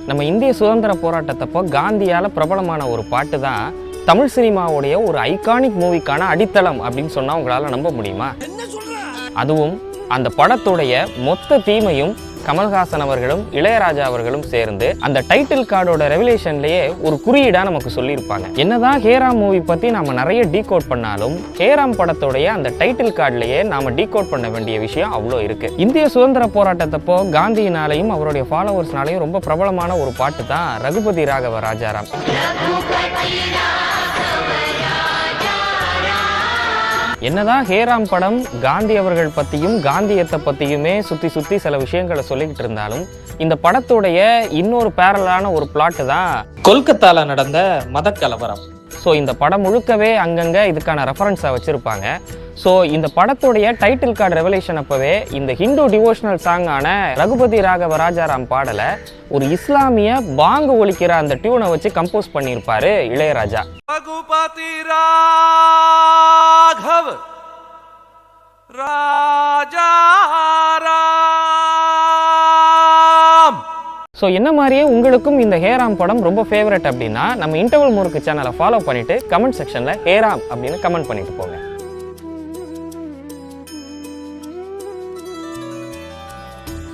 நம்ம இந்திய சுதந்திர போராட்டத்தப்போ காந்தியால் பிரபலமான ஒரு பாட்டு தான் தமிழ் சினிமாவுடைய ஒரு ஐகானிக் மூவிக்கான அடித்தளம் அப்படின்னு சொன்னால் உங்களால் நம்ப முடியுமா? அதுவும் அந்த படத்துடைய மொத்த தீமையும் கமல்ஹாசன் அவர்களும் இளையராஜா அவர்களும் சேர்ந்து அந்த டைட்டில் கார்டோட ரெவலேஷன்லேயே ஒரு குறியீடாக நமக்கு சொல்லியிருப்பாங்க. என்னதான் ஹேராம் மூவி பற்றி நாம் நிறைய டீகோட் பண்ணாலும் ஹேராம் படத்துடைய அந்த டைட்டில் கார்டிலேயே நாம் டீகோட் பண்ண வேண்டிய விஷயம் அவ்வளோ இருக்கு. இந்திய சுதந்திர போராட்டத்தப்போ காந்தியினாலையும் அவருடைய ஃபாலோவர்ஸ்னாலையும் ரொம்ப பிரபலமான ஒரு பாட்டு தான் ரகுபதி ராகவ ராஜாராம். என்னதான் ஹேராம் படம் காந்தி அவர்கள் பற்றியும் காந்தியத்தை பற்றியுமே சுற்றி சில விஷயங்களை சொல்லிக்கிட்டு இருந்தாலும் இந்த படத்துடைய இன்னொரு பேரலான ஒரு பிளாட்டு தான் கொல்கத்தாவில் நடந்த மத கலவரம். ஸோ இந்த படம் முழுக்கவே அங்கங்கே இதுக்கான ரெஃபரன்ஸாக வச்சுருப்பாங்க. ஸோ இந்த படத்துடைய டைட்டில் கார்டு ரெவலேஷன் அப்போவே இந்த ஹிந்து டிவோஷனல் சாங்கான ரகுபதி ராகவ ராஜாராம் பாடலை ஒரு இஸ்லாமிய பாங்கு ஒலிக்கிற அந்த டியூனை வச்சு கம்போஸ் பண்ணியிருப்பாரு இளையராஜா. ரகுபதி ராகவ ராஜாராம். ஸோ என்ன மாதிரியே உங்களுக்கும் இந்த ஹேராம் படம் ரொம்ப ஃபேவரட் அப்படின்னா நம்ம இன்டர்வல் முறுக்கு சேனலை ஃபாலோ பண்ணிட்டு கமெண்ட் செக்ஷனில் ஹேராம் அப்படின்னு கமெண்ட் பண்ணிட்டு போங்க.